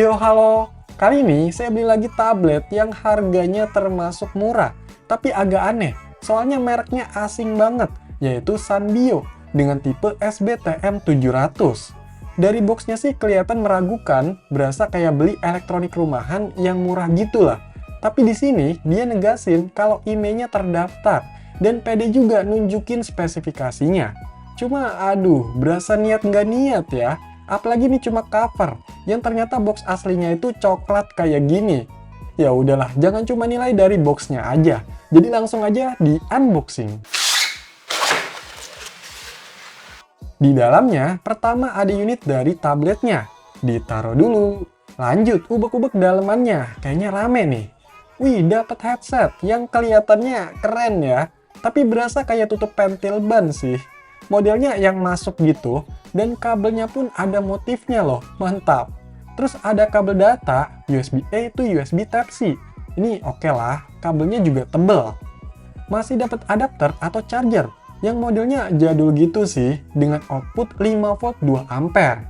Yo halo, kali ini saya beli lagi tablet yang harganya termasuk murah, tapi agak aneh, soalnya mereknya asing banget, yaitu Sanrio dengan tipe SBTM 700. Dari boxnya sih kelihatan meragukan, berasa kayak beli elektronik rumahan yang murah gitu lah. Tapi di sini dia negasin kalau IMEI-nya terdaftar, dan pede juga nunjukin spesifikasinya. Cuma aduh, berasa niat nggak niat ya. Apalagi ini cuma cover, yang ternyata box aslinya itu coklat kayak gini. Ya udahlah, jangan cuma nilai dari boxnya aja. Jadi langsung aja di unboxing. Di dalamnya, pertama ada unit dari tabletnya. Ditaruh dulu. Lanjut, ubek-ubek dalemannya. Kayaknya rame nih. Wih, dapat headset yang kelihatannya keren ya. Tapi berasa kayak tutup pentil ban sih. Modelnya yang masuk gitu, dan kabelnya pun ada motifnya loh, mantap. Terus ada kabel data, USB-A to USB Type-C. Ini oke lah, kabelnya juga tebel. Masih dapat adapter atau charger, yang modelnya jadul gitu sih, dengan output 5 volt 2 ampere.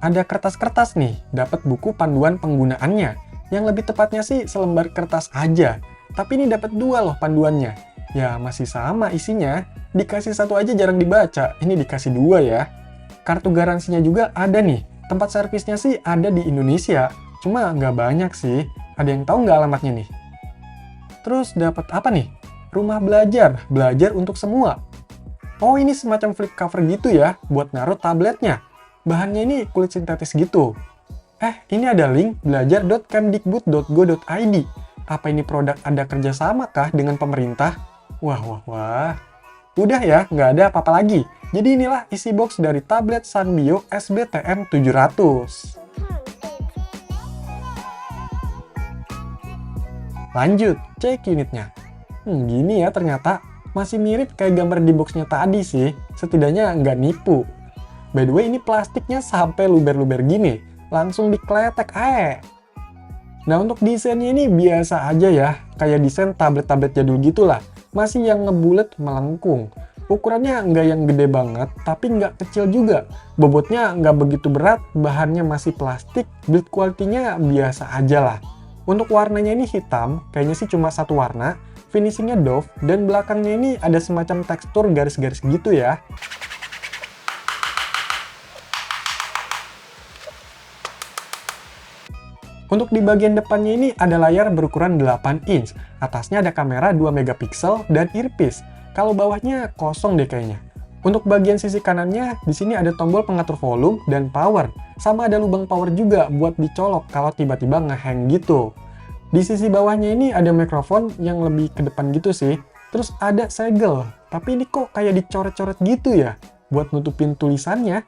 Ada kertas-kertas nih, dapat buku panduan penggunaannya, yang lebih tepatnya sih selembar kertas aja. Tapi ini dapat 2 loh panduannya. Ya masih sama isinya, dikasih 1 aja jarang dibaca, ini dikasih 2 ya. Kartu garansinya juga ada nih, tempat servisnya sih ada di Indonesia, cuma nggak banyak sih. Ada yang tahu nggak alamatnya nih? Terus dapat apa nih? Rumah belajar, belajar untuk semua. Oh ini semacam flip cover gitu ya, buat naruh tabletnya. Bahannya ini kulit sintetis gitu. Ini ada link belajar.kemdikbud.go.id. Apa ini produk ada kerjasama kah dengan pemerintah? Wah. Udah ya, nggak ada apa-apa lagi. Jadi inilah isi box dari tablet Sanrio SBTM 700. Lanjut, cek unitnya. Gini ya ternyata. Masih mirip kayak gambar di boxnya tadi sih. Setidaknya nggak nipu. By the way, ini plastiknya sampai luber-luber gini. Langsung dikletek aja. Nah untuk desainnya ini biasa aja ya. Kayak desain tablet-tablet jadul gitulah. Masih yang ngebulet melengkung. Ukurannya nggak yang gede banget, tapi nggak kecil juga. Bobotnya nggak begitu berat, bahannya masih plastik, build quality-nya biasa aja lah. Untuk warnanya ini hitam, kayaknya sih cuma satu warna, finishingnya doff, dan belakangnya ini ada semacam tekstur garis-garis gitu ya. Untuk di bagian depannya ini ada layar berukuran 8 inch, atasnya ada kamera 2 megapiksel dan earpiece. Kalau bawahnya kosong deh kayaknya. Untuk bagian sisi kanannya, di sini ada tombol pengatur volume dan power. Sama ada lubang power juga buat dicolok kalau tiba-tiba ngehang gitu. Di sisi bawahnya ini ada mikrofon yang lebih ke depan gitu sih. Terus ada segel, tapi ini kok kayak dicoret-coret gitu ya, buat nutupin tulisannya.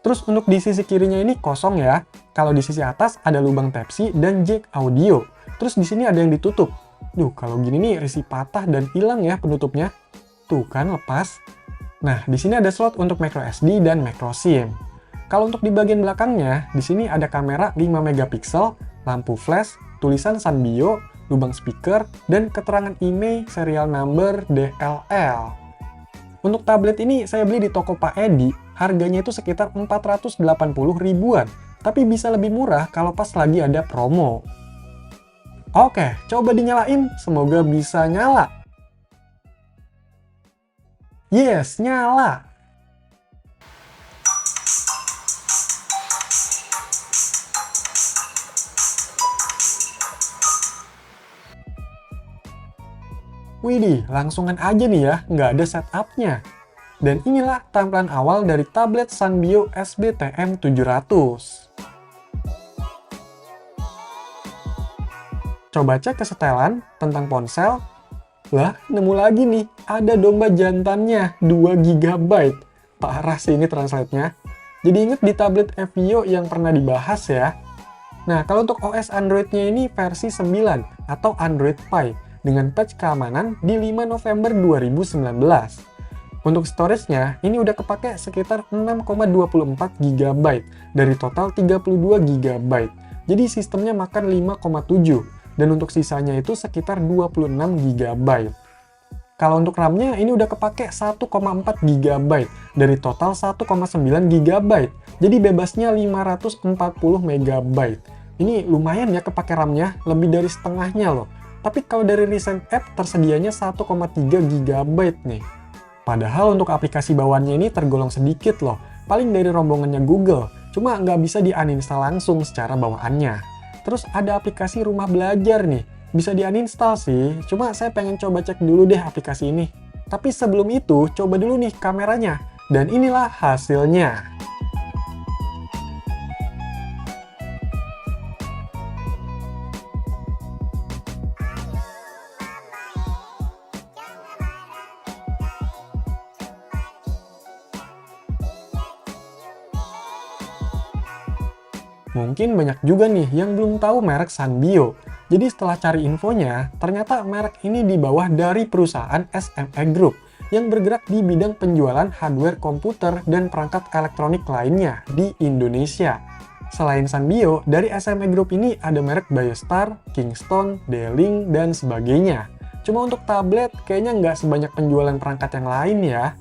Terus untuk di sisi kirinya ini kosong ya. Kalau di sisi atas ada lubang Type-C dan jack audio. Terus di sini ada yang ditutup. Duh, kalau gini nih risih patah dan hilang ya penutupnya. Tuh kan lepas. Nah, di sini ada slot untuk micro SD dan micro SIM. Kalau untuk di bagian belakangnya, di sini ada kamera 5 megapiksel, lampu flash, tulisan Sanrio, lubang speaker, dan keterangan IMEI serial number DLL. Untuk tablet ini saya beli di toko Pak Edi, harganya itu sekitar 480 ribuan, tapi bisa lebih murah kalau pas lagi ada promo. Oke, coba dinyalain, semoga bisa nyala. Yes, nyala! Widih, langsungan aja nih ya, nggak ada setupnya. Dan inilah tampilan awal dari tablet Sanrio SBTM 700. Coba cek kesetelan tentang ponsel. Lah, nemu lagi nih, ada domba jantannya, 2 GB. Parah sih ini translate-nya. Jadi inget di tablet Evio yang pernah dibahas ya. Nah, kalau untuk OS Android-nya ini versi 9 atau Android Pie dengan patch keamanan di 5 November 2019. Untuk storage-nya, ini udah kepake sekitar 6,24 GB dari total 32 GB. Jadi sistemnya makan 5,7, dan untuk sisanya itu sekitar 26 GB. Kalau untuk RAM-nya ini udah kepake 1,4 GB dari total 1,9 GB. Jadi bebasnya 540 MB. Ini lumayan ya kepake RAM-nya, lebih dari setengahnya loh. Tapi kalau dari recent app tersedianya 1,3 GB nih. Padahal untuk aplikasi bawaannya ini tergolong sedikit loh, paling dari rombongannya Google, cuma nggak bisa di-uninstall langsung secara bawaannya. Terus ada aplikasi rumah belajar nih, bisa di-uninstall sih, cuma saya pengen coba cek dulu deh aplikasi ini. Tapi sebelum itu, coba dulu nih kameranya, dan inilah hasilnya. Mungkin banyak juga nih yang belum tahu merek Sanbio. Jadi setelah cari infonya, ternyata merek ini di bawah dari perusahaan SME Group yang bergerak di bidang penjualan hardware komputer dan perangkat elektronik lainnya di Indonesia. Selain Sanbio, dari SME Group ini ada merek Biostar, Kingston, D-Link, dan sebagainya. Cuma untuk tablet, kayaknya nggak sebanyak penjualan perangkat yang lain ya.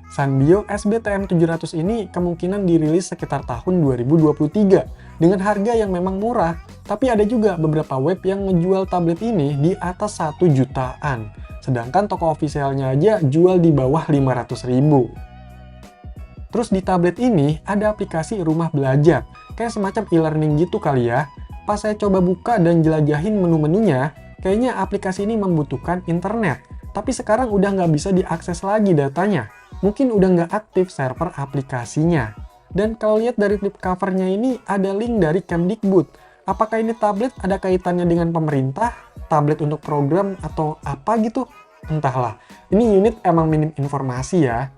Sanbio SBTM700 ini kemungkinan dirilis sekitar tahun 2023 dengan harga yang memang murah, tapi ada juga beberapa web yang ngejual tablet ini di atas 1 jutaan, sedangkan toko ofisialnya aja jual di bawah 500.000. Terus di tablet ini ada aplikasi rumah belajar, kayak semacam e-learning gitu kali ya. Pas saya coba buka dan jelajahin menu-menunya, kayaknya aplikasi ini membutuhkan internet, tapi sekarang udah nggak bisa diakses lagi datanya. Mungkin udah nggak aktif server aplikasinya. Dan kalau lihat dari flip covernya ini ada link dari Kemdikbud. Apakah ini tablet ada kaitannya dengan pemerintah? Tablet untuk program atau apa gitu? Entahlah, ini unit emang minim informasi ya.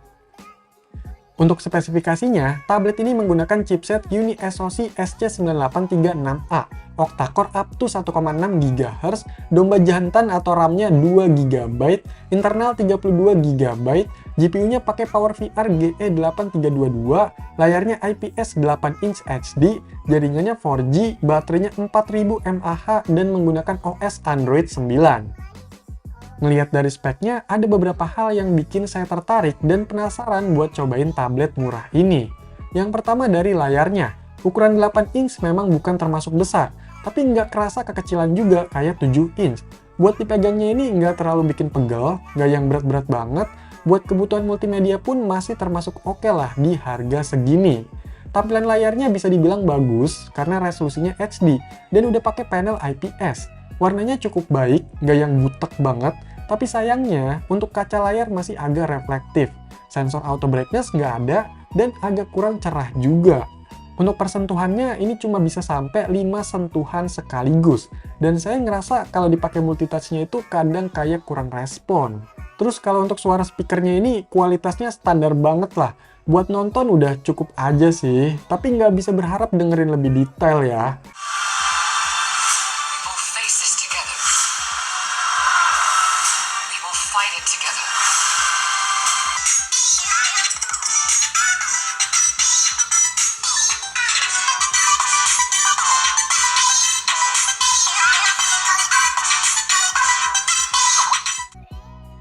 Untuk spesifikasinya, tablet ini menggunakan chipset UniSoC SC9836A, octa-core up to 1,6 GHz, domba jantan atau RAM-nya 2 GB, internal 32 GB, GPU-nya pakai PowerVR GE8322, layarnya IPS 8 inch HD, jaringannya 4G, baterainya 4000 mAh, dan menggunakan OS Android 9. Ngelihat dari speknya, ada beberapa hal yang bikin saya tertarik dan penasaran buat cobain tablet murah ini. Yang pertama dari layarnya. Ukuran 8 inch memang bukan termasuk besar, tapi nggak kerasa kekecilan juga kayak 7 inch. Buat dipegangnya ini nggak terlalu bikin pegel, nggak yang berat-berat banget. Buat kebutuhan multimedia pun masih termasuk oke lah di harga segini. Tampilan layarnya bisa dibilang bagus karena resolusinya HD dan udah pakai panel IPS. Warnanya cukup baik, nggak yang butek banget, tapi sayangnya untuk kaca layar masih agak reflektif. Sensor auto brightness nggak ada dan agak kurang cerah juga. Untuk persentuhannya ini cuma bisa sampai 5 sentuhan sekaligus. Dan saya ngerasa kalau dipakai multitouch-nya itu kadang kayak kurang respon. Terus kalau untuk suara speakernya ini kualitasnya standar banget lah. Buat nonton udah cukup aja sih, tapi nggak bisa berharap dengerin lebih detail ya.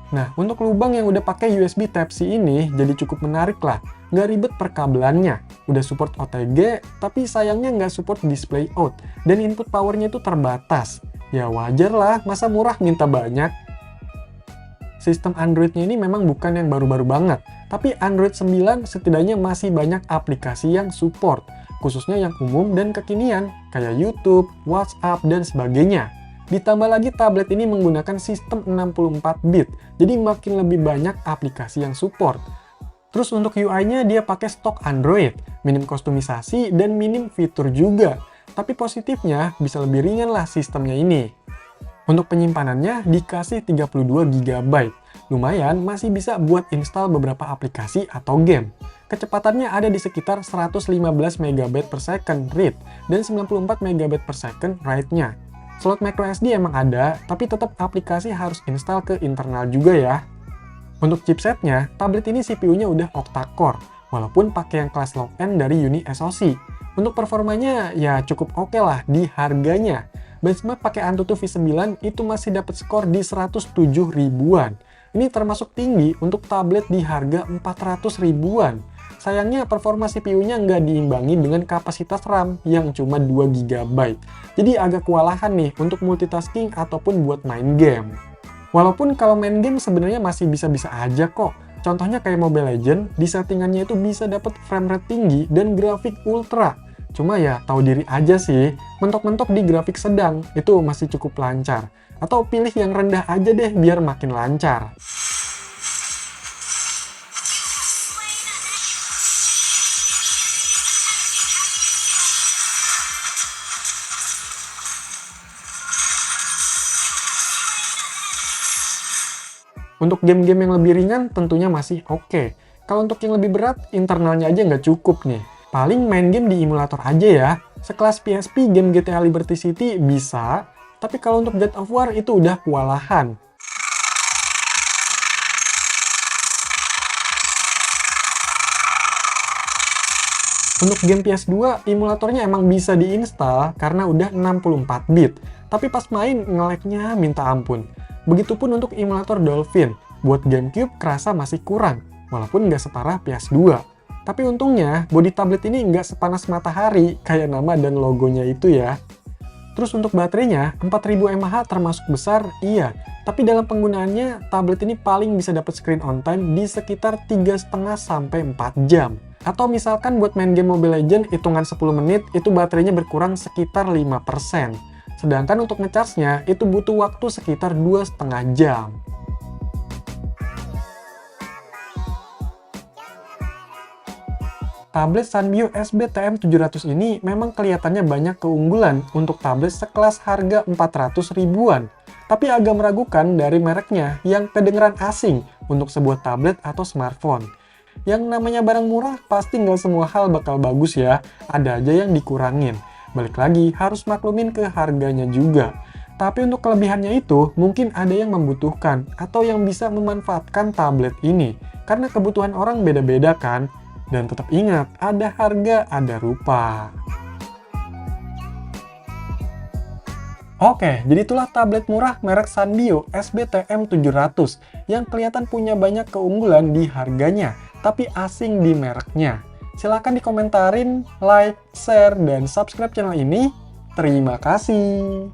Nah, untuk lubang yang udah pakai USB Type-C ini jadi cukup menarik lah. Nggak ribet perkabelannya. Udah support OTG, tapi sayangnya nggak support display out. Dan input powernya itu terbatas. Ya wajar lah, masa murah minta banyak. Sistem Android-nya ini memang bukan yang baru-baru banget. Tapi Android 9 setidaknya masih banyak aplikasi yang support. Khususnya yang umum dan kekinian, kayak YouTube, WhatsApp, dan sebagainya. Ditambah lagi tablet ini menggunakan sistem 64 bit, jadi makin lebih banyak aplikasi yang support. Terus untuk UI-nya dia pakai stok Android, minim kustomisasi dan minim fitur juga. Tapi positifnya bisa lebih ringan lah sistemnya ini. Untuk penyimpanannya dikasih 32 GB. Lumayan masih bisa buat install beberapa aplikasi atau game. Kecepatannya ada di sekitar 115 MB per second read dan 94 MB per second write-nya. Slot microSD emang ada, tapi tetap aplikasi harus install ke internal juga ya. Untuk chipsetnya, tablet ini CPU-nya udah octa-core, walaupun pakai yang kelas low-end dari UniSoC. Untuk performanya ya cukup oke lah di harganya. Benchmark pakai Antutu V9 itu masih dapat skor di 107 ribuan. Ini termasuk tinggi untuk tablet di harga 400 ribuan. Sayangnya performa CPU-nya nggak diimbangi dengan kapasitas RAM yang cuma 2 GB. Jadi agak kewalahan nih untuk multitasking ataupun buat main game. Walaupun kalau main game sebenarnya masih bisa-bisa aja kok. Contohnya kayak Mobile Legends, di settingannya itu bisa dapat frame rate tinggi dan grafik ultra. Cuma ya tahu diri aja sih, mentok-mentok di grafik sedang itu masih cukup lancar. Atau pilih yang rendah aja deh biar makin lancar. Untuk game-game yang lebih ringan tentunya masih oke. Kalau untuk yang lebih berat, internalnya aja nggak cukup nih. Paling main game di emulator aja ya. Sekelas PSP game GTA Liberty City bisa, tapi kalau untuk God of War itu udah kewalahan. Untuk game PS2, emulatornya emang bisa diinstal karena udah 64 bit. Tapi pas main, nge-lag-nya minta ampun. Begitupun untuk emulator Dolphin, buat GameCube kerasa masih kurang, walaupun nggak separah PS2. Tapi untungnya, bodi tablet ini nggak sepanas matahari, kayak nama dan logonya itu ya. Terus untuk baterainya, 4000 mAh termasuk besar, iya. Tapi dalam penggunaannya, tablet ini paling bisa dapat screen on time di sekitar 3,5-4 jam. Atau misalkan buat main game Mobile Legends, hitungan 10 menit, itu baterainya berkurang sekitar 5%. Sedangkan untuk ngecharge-nya, itu butuh waktu sekitar 2,5 jam. Tablet Sanrio SB-TM700 ini memang kelihatannya banyak keunggulan untuk tablet sekelas harga 400 ribuan. Tapi agak meragukan dari mereknya yang kedengeran asing untuk sebuah tablet atau smartphone. Yang namanya barang murah pasti nggak semua hal bakal bagus ya, ada aja yang dikurangin. Balik lagi, harus maklumin ke harganya juga. Tapi untuk kelebihannya itu, mungkin ada yang membutuhkan atau yang bisa memanfaatkan tablet ini. Karena kebutuhan orang beda-beda kan? Dan tetap ingat, ada harga, ada rupa. Oke, jadi itulah tablet murah merek Sandio SB-TM700 yang kelihatan punya banyak keunggulan di harganya, tapi asing di mereknya. Silahkan dikomentarin, like, share, dan subscribe channel ini. Terima kasih.